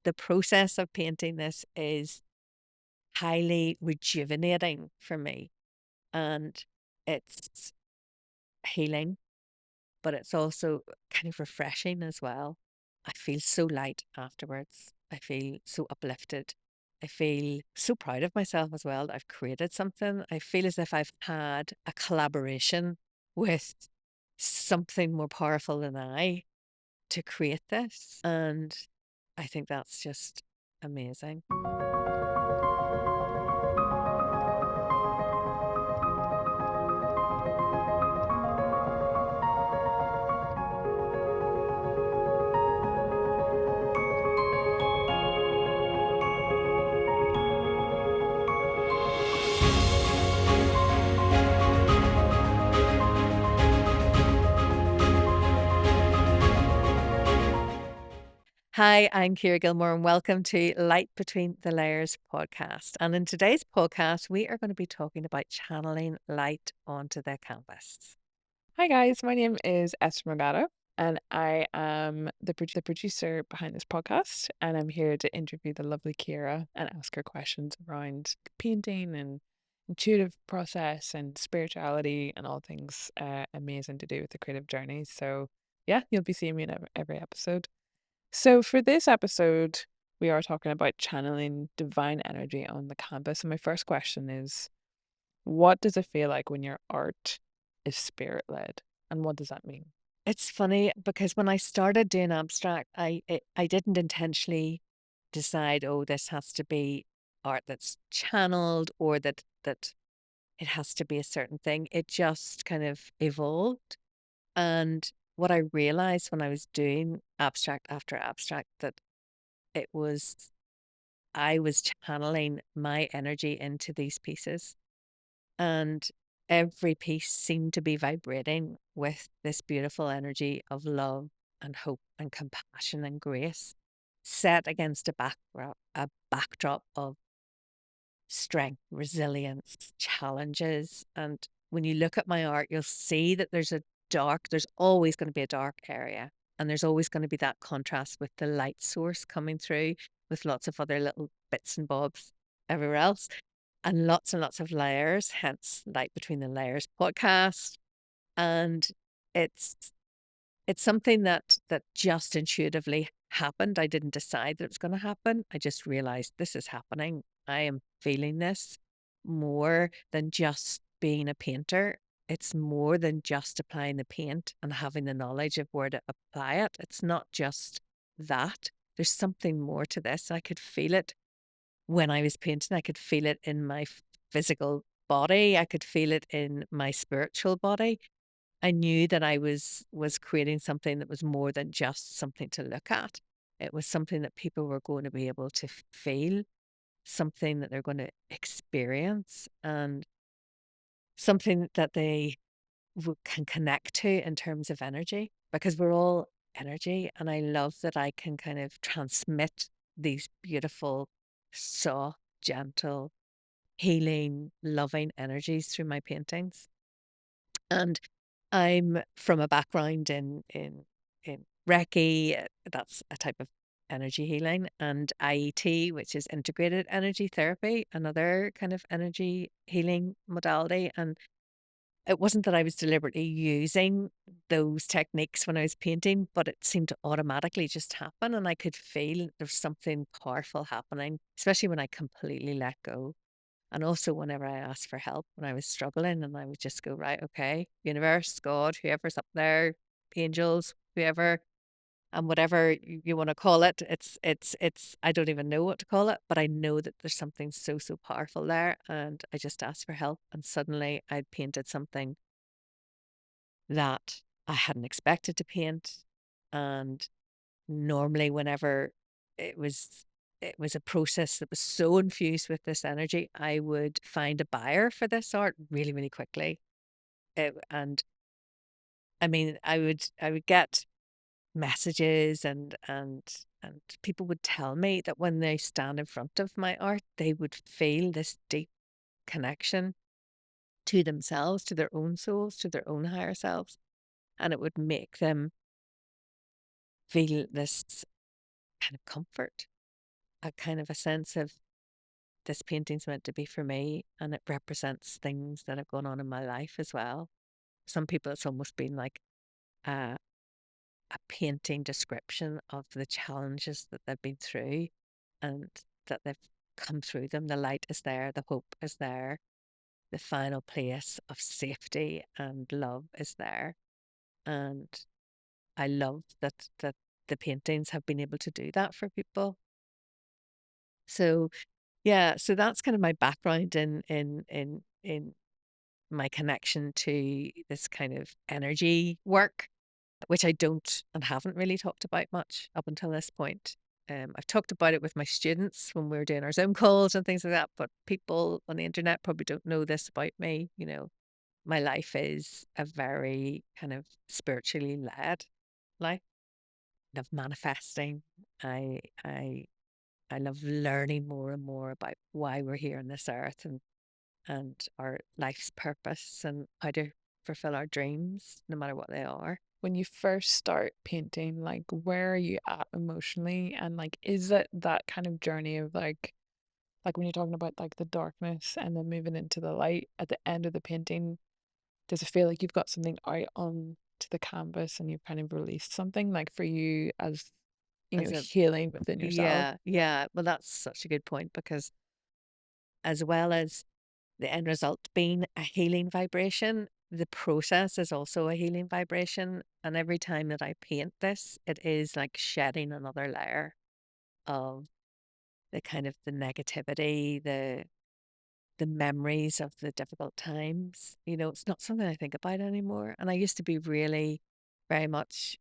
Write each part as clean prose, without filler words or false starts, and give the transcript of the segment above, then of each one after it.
the process of painting this is highly rejuvenating for me, and it's healing, but it's also kind of refreshing as well. I feel so light afterwards. I feel so uplifted. I feel so proud of myself as well that I've created something. I feel as if I've had a collaboration with something more powerful than I to create this. And I think that's just amazing. Hi, I'm Ciara Gilmore, and welcome to Light Between the Layers podcast. And in today's podcast, we are going to be talking about channeling light onto the canvas. Hi guys, my name is Esther Morgado and I am the producer behind this podcast, and I'm here to interview the lovely Ciara and ask her questions around painting and intuitive process and spirituality and all things amazing to do with the creative journey. So yeah, you'll be seeing me in every episode. So for this episode, we are talking about channeling divine energy on the canvas. And my first question is, what does it feel like when your art is spirit led? And what does that mean? It's funny because when I started doing abstract, I didn't intentionally decide, oh, this has to be art that's channeled or that it has to be a certain thing. It just kind of evolved. And what I realized when I was doing abstract after abstract, that it was I was channeling my energy into these pieces. And every piece seemed to be vibrating with this beautiful energy of love and hope and compassion and grace, set against a backdrop of strength, resilience, challenges. And when you look at my art, you'll see that there's always going to be a dark area. And there's always going to be that contrast with the light source coming through with lots of other little bits and bobs everywhere else and lots of layers, hence Light Between the Layers podcast. And it's it's something that just intuitively happened. I didn't decide that it was going to happen. I just realized this is happening. I am feeling this more than just being a painter. It's more than just applying the paint and having the knowledge of where to apply it. It's not just that. There's something more to this. I could feel it when I was painting. I could feel it in my physical body. I could feel it in my spiritual body. I knew that I was creating something that was more than just something to look at. It was something that people were going to be able to feel, something that they're going to experience, and something that they can connect to in terms of energy, because we're all energy. And I love that I can kind of transmit these beautiful, soft, gentle, healing, loving energies through my paintings. And I'm from a background in Reiki. That's a type of energy healing, and IET, which is integrated energy therapy, another kind of energy healing modality. And it wasn't that I was deliberately using those techniques when I was painting, but it seemed to automatically just happen, and I could feel there's something powerful happening, especially when I completely let go. And also whenever I asked for help when I was struggling, and I would just go, right, okay, universe, God, whoever's up there, angels, whoever, and whatever you want to call it, it's, I don't even know what to call it, but I know that there's something so, so powerful there. And I just asked for help, and suddenly I'd painted something that I hadn't expected to paint. And normally whenever it was it was a process that was so infused with this energy, I would find a buyer for this art really, really quickly. And I mean, I would get messages, and people would tell me that when they stand in front of my art, they would feel this deep connection to themselves, to their own souls, to their own higher selves. And it would make them feel this kind of comfort. a kind of a sense of this painting's meant to be for me, and it represents things that have gone on in my life as well. Some people, it's almost been like a, a painting description of the challenges that they've been through and that they've come through them. The light is there, the hope is there, the final place of safety and love is there. And I love that the paintings have been able to do that for people. So yeah, so that's kind of my background in my connection to this kind of energy work, which I don't and haven't really talked about much up until this point. I've talked about it with my students when we were doing our Zoom calls and things like that, but people on the internet probably don't know this about me. You know, my life is a very kind of spiritually led life. I love manifesting. I I I love learning more and more about why we're here on this earth and our life's purpose and how to fulfill our dreams, no matter what they are. When you first start painting, like where are you at emotionally? And like is it that kind of journey of like when you're talking about like the darkness and then moving into the light at the end of the painting, does it feel like you've got something out on to the canvas and you've kind of released something like for you as As a healing within yourself? Yeah, yeah. Well, that's such a good point because as well as the end result being a healing vibration, the process is also a healing vibration. And every time that I paint this, it is like shedding another layer of the kind of the negativity, the memories of the difficult times. You know, it's not something I think about anymore. And I used to be really very much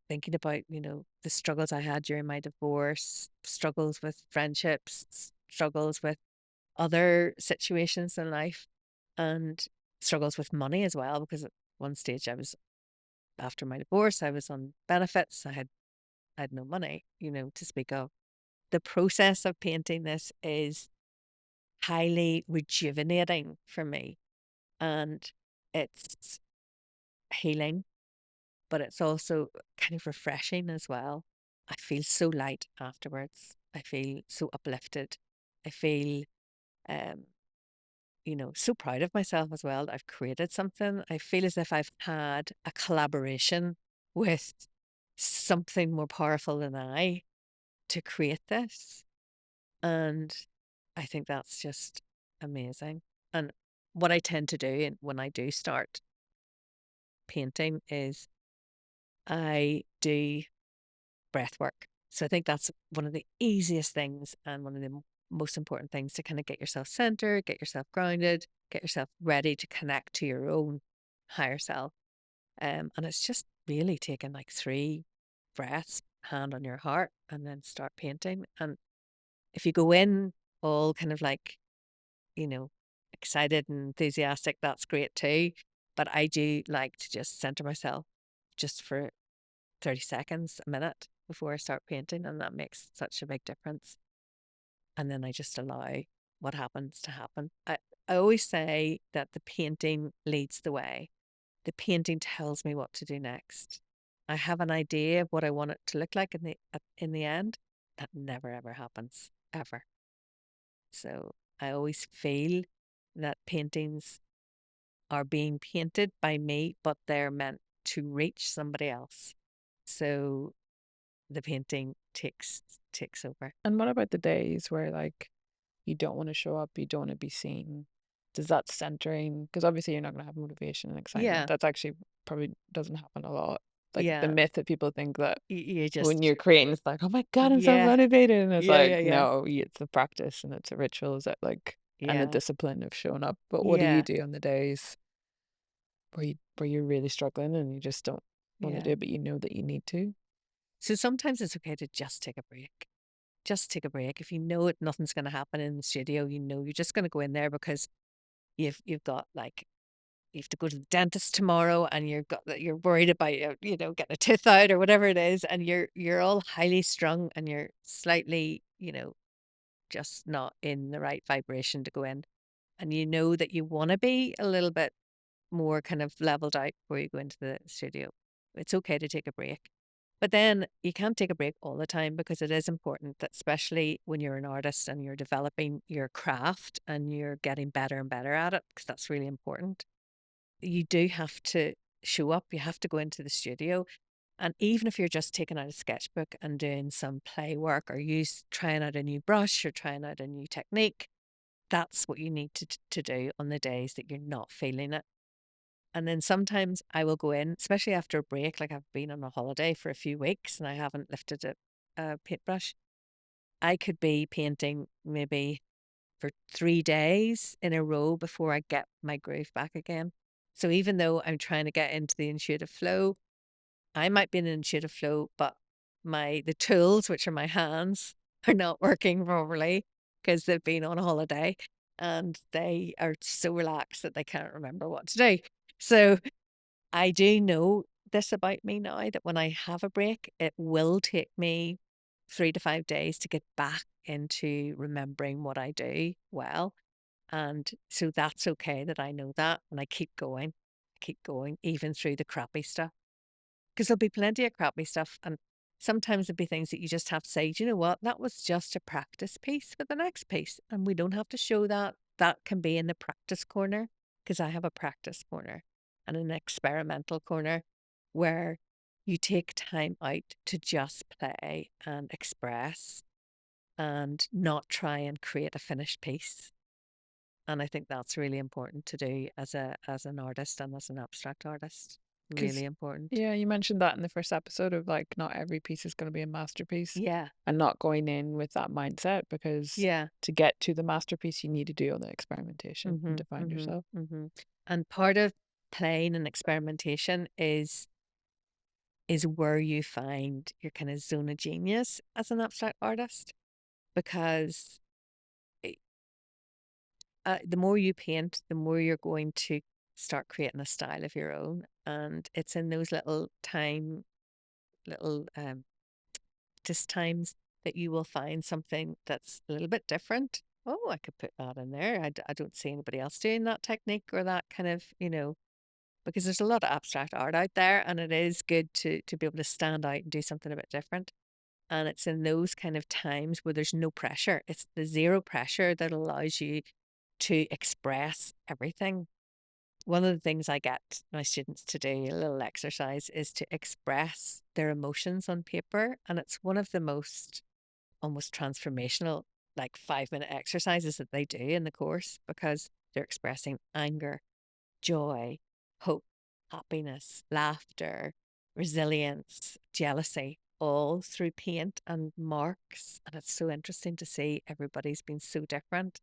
thinking about, you know, the struggles I had during my divorce, struggles with friendships, struggles with other situations in life, and struggles with money as well. Because at one stage I was, after my divorce, I was on benefits. I had no money, you know, to speak of. The process of painting this is highly rejuvenating for me, and it's healing, but it's also kind of refreshing as well. I feel so light afterwards. I feel so uplifted. I feel, um, you know, so proud of myself as well that I've created something. I feel as if I've had a collaboration with something more powerful than I to create this. And I think that's just amazing. And what I tend to do when I do start painting is I do breath work. So I think that's one of the easiest things and one of the most important things to kind of get yourself centered, get yourself grounded, get yourself ready to connect to your own higher self. And it's just really taking like 3 breaths, hand on your heart, and then start painting. And if you go in all kind of like, you know, excited and enthusiastic, that's great too. But I do like to just center myself just for 30 seconds, a minute before I start painting, and that makes such a big difference. And then I just allow what happens to happen. I always say that the painting leads the way. The painting tells me what to do next. I have an idea of what I want it to look like in the end. That never ever happens, ever. So I always feel that paintings are being painted by me, but they're meant to reach somebody else. So the painting takes over. And what about the days where like you don't want to show up, you don't want to be seen? Does that centering, because obviously you're not going to have motivation and excitement. Yeah, That's actually probably doesn't happen a lot. Like the yeah. myth that people think that You when just you're creating, it's like, oh my God, I'm so yeah, motivated. And it's yeah, like, yeah, yeah, no, it's the practice and it's a ritual, is it like, and the yeah, discipline of showing up. But what do you yeah, do on the days where you're really struggling and you just don't want to yeah. do it, but you know that you need to? So sometimes it's okay to just take a break. Just take a break. If you know it, nothing's going to happen in the studio. You know you're just going to go in there because you've got like you have to go to the dentist tomorrow, and you're worried about you know, getting a tooth out or whatever it is, and you're all highly strung and you're slightly, you know, just not in the right vibration to go in, and you know that you want to be a little bit more kind of leveled out before you go into the studio. It's okay to take a break. But then you can't take a break all the time because it is important that, especially when you're an artist and you're developing your craft and you're getting better and better at it, because that's really important. You do have to show up, you have to go into the studio. And even if you're just taking out a sketchbook and doing some play work or trying out a new brush or trying out a new technique, that's what you need to do on the days that you're not feeling it. And then sometimes I will go in, especially after a break, like I've been on a holiday for a few weeks and I haven't lifted a paintbrush. I could be painting maybe for 3 days in a row before I get my groove back again. So even though I'm trying to get into the intuitive flow, I might be in an intuitive flow, but the tools, which are my hands, are not working properly because they've been on holiday and they are so relaxed that they can't remember what to do. So I do know this about me now, that when I have a break, it will take me 3 to 5 days to get back into remembering what I do well. And so that's okay that I know that, and I keep going, even through the crappy stuff. Because there'll be plenty of crappy stuff. And sometimes there'll be things that you just have to say, "Do you know what? That was just a practice piece for the next piece." And we don't have to show that. That can be in the practice corner, because I have a practice corner and an experimental corner where you take time out to just play and express and not try and create a finished piece. And I think that's really important to do as an artist and as an abstract artist. Because, Really important. yeah, you mentioned that in the first episode of like not every piece is going to be a masterpiece Yeah. and not going in with that mindset because Yeah. to get to the masterpiece, you need to do all the experimentation and Mhm, to find mhm, yourself. mhm. And part of playing and experimentation is where you find your kind of zone of genius as an abstract artist, because i- the more you paint, the more you're going to start creating a style of your own, and it's in those little just times that you will find something that's a little bit different. Oh, I could put that in there. I don't see anybody else doing that technique or that kind of, because there's a lot of abstract art out there, and it is good to be able to stand out and do something a bit different. And it's in those kind of times where there's no pressure. It's the zero pressure that allows you to express everything. One of the things I get my students to do, a little exercise, is to express their emotions on paper. And it's one of the most almost transformational, like 5 minute exercises that they do in the course, because they're expressing anger, joy, hope, happiness, laughter, resilience, jealousy, all through paint and marks. And it's so interesting to see everybody's been so different,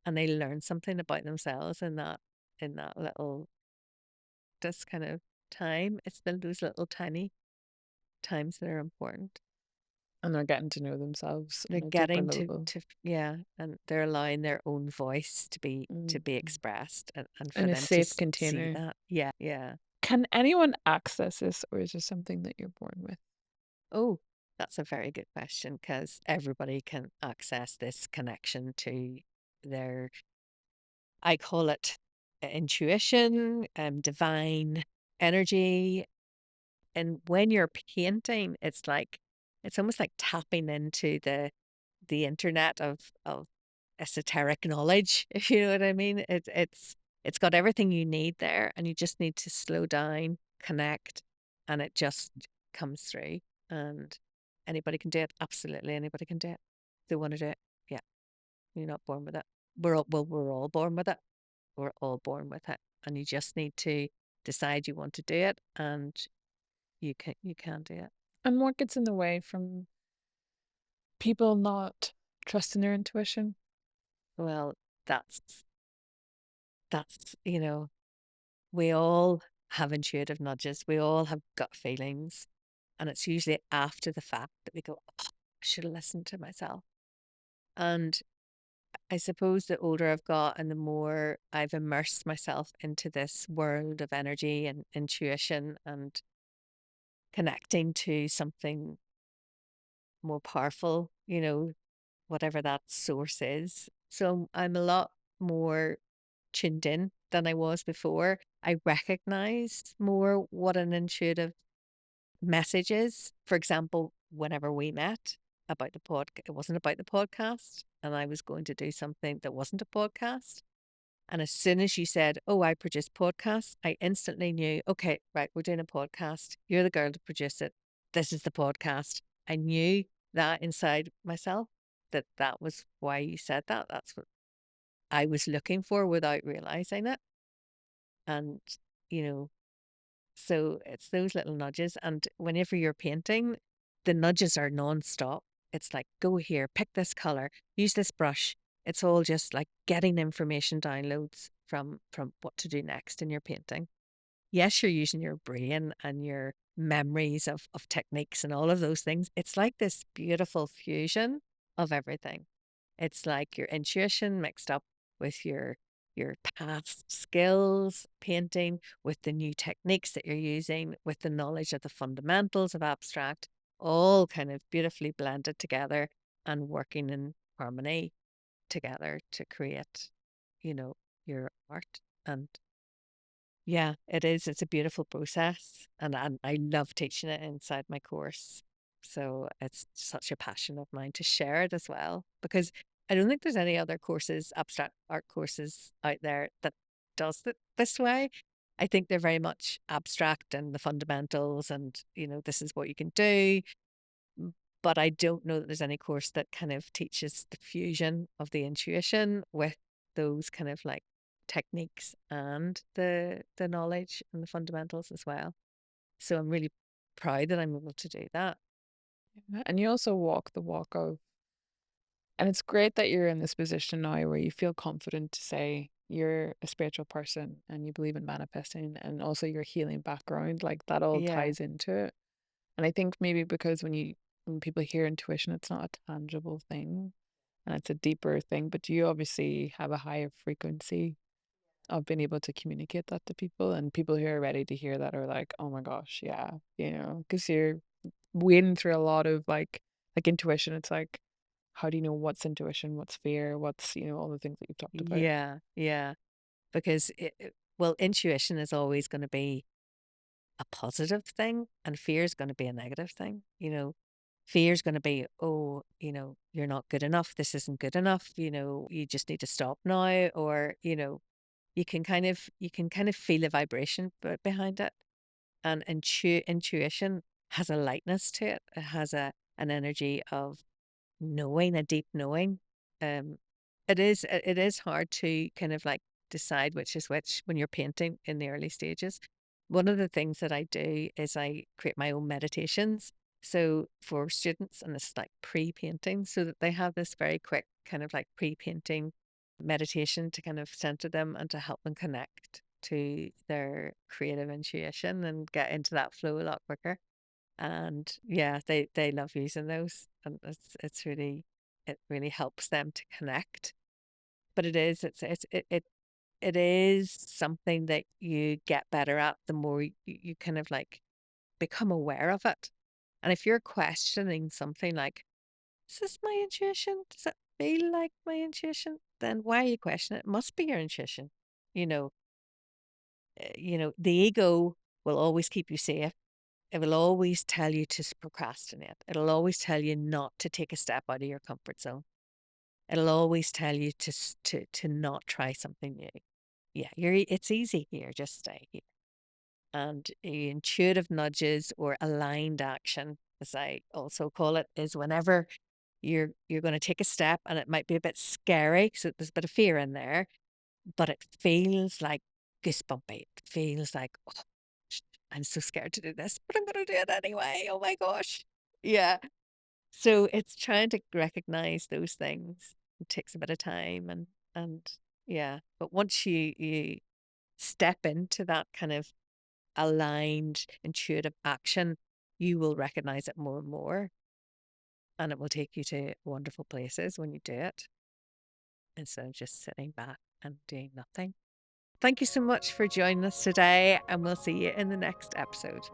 and they learn something about themselves in that little this kind of time. It's those little tiny times that are important. And they're getting to know themselves They're on a deeper getting level. yeah, and they're allowing their own voice to Mm. be expressed, and for In a them to safe see container. that. Yeah, yeah. Can anyone access this, or is this something that you're born with? Oh, that's a very good question, because everybody can access this connection to their, I call it intuition, divine energy. And when you're painting, it's almost like tapping into the internet of esoteric knowledge, if you know what I mean. It's got everything you need there, and you just need to slow down, connect, and it just comes through. And anybody can do it. Absolutely, anybody can do it. If they want to do it. Yeah, you're not born with it. We're all born with it. We're all born with it, and you just need to decide you want to do it, and you can do it. And what gets in the way from people not trusting their intuition? Well, that's we all have intuitive nudges. We all have gut feelings. And it's usually after the fact that we go, oh, I should have listened to myself. And I suppose the older I've got and the more I've immersed myself into this world of energy and intuition and connecting to something more powerful, whatever that source is. So I'm a lot more tuned in than I was before. I recognize more what an intuitive messages. For example, whenever we met about the it wasn't about the podcast, and I was going to do something that wasn't a podcast. And as soon as you said, "Oh, I produce podcasts," I instantly knew, okay, right, we're doing a podcast. You're the girl to produce it. This is the podcast. I knew that inside myself that that was why you said that. That's what I was looking for without realizing it. And, you know, so it's those little nudges. And whenever you're painting, the nudges are non-stop. It's like, go here, pick this color, use this brush. It's all just like getting information downloads from what to do next in your painting. Yes, you're using your brain and your memories of techniques and all of those things. It's like this beautiful fusion of everything. It's like your intuition mixed up with your past skills, painting, with the new techniques that you're using, with the knowledge of the fundamentals of abstract, all kind of beautifully blended together and working in harmony together to create, you know, your art. And yeah, it is. It's a beautiful process, and I love teaching it inside my course. So it's such a passion of mine to share it as well, because I don't think there's any other courses, abstract art courses out there that does it this way. I think they're very much abstract and the fundamentals, and this is what you can do. But I don't know that there's any course that kind of teaches the fusion of the intuition with those kind of like techniques and the knowledge and the fundamentals as well. So I'm really proud that I'm able to do that. Yeah, and you also walk the walk of, and it's great that you're in this position now where you feel confident to say you're a spiritual person and you believe in manifesting and also your healing background, like that all Yeah. ties into it. And I think maybe because when people hear intuition, it's not a tangible thing and it's a deeper thing, but you obviously have a higher frequency of being able to communicate that to people, and people who are ready to hear that are like, oh my gosh, yeah, because you're wading through a lot of like intuition. It's like, how do you know what's intuition, what's fear, what's, all the things that you've talked about. Yeah. Yeah. Because well, intuition is always going to be a positive thing and fear is going to be a negative thing. Fear is going to be, oh, you're not good enough. This isn't good enough. You just need to stop now. Or, you can kind of feel a vibration behind it. And intuition has a lightness to it. It has an energy of knowing, a deep knowing. Um, it is hard to kind of like decide which is which when you're painting in the early stages. One of the things that I do is I create my own meditations. So for students, and this is like pre-painting, so that they have this very quick kind of like pre-painting meditation to kind of center them and to help them connect to their creative intuition and get into that flow a lot quicker. And yeah, they love using those, and it really helps them to connect. But it is something that you get better at the more you kind of like become aware of it. And if you're questioning something like, is this my intuition? Does it feel like my intuition? Then why are you questioning it? It must be your intuition. You know, the ego will always keep you safe. It will always tell you to procrastinate. It'll always tell you not to take a step out of your comfort zone. It'll always tell you to not try something new. Yeah, it's easy here. Just stay here. And intuitive nudges or aligned action, as I also call it, is whenever you're going to take a step and it might be a bit scary, so there's a bit of fear in there, but it feels like goosebumpy. It feels like, oh, I'm so scared to do this, but I'm going to do it anyway. Oh my gosh. Yeah. So it's trying to recognize those things. It takes a bit of time and yeah. But once you step into that kind of aligned, intuitive action, you will recognize it more and more. And it will take you to wonderful places when you do it instead of just sitting back and doing nothing. Thank you so much for joining us today, and we'll see you in the next episode.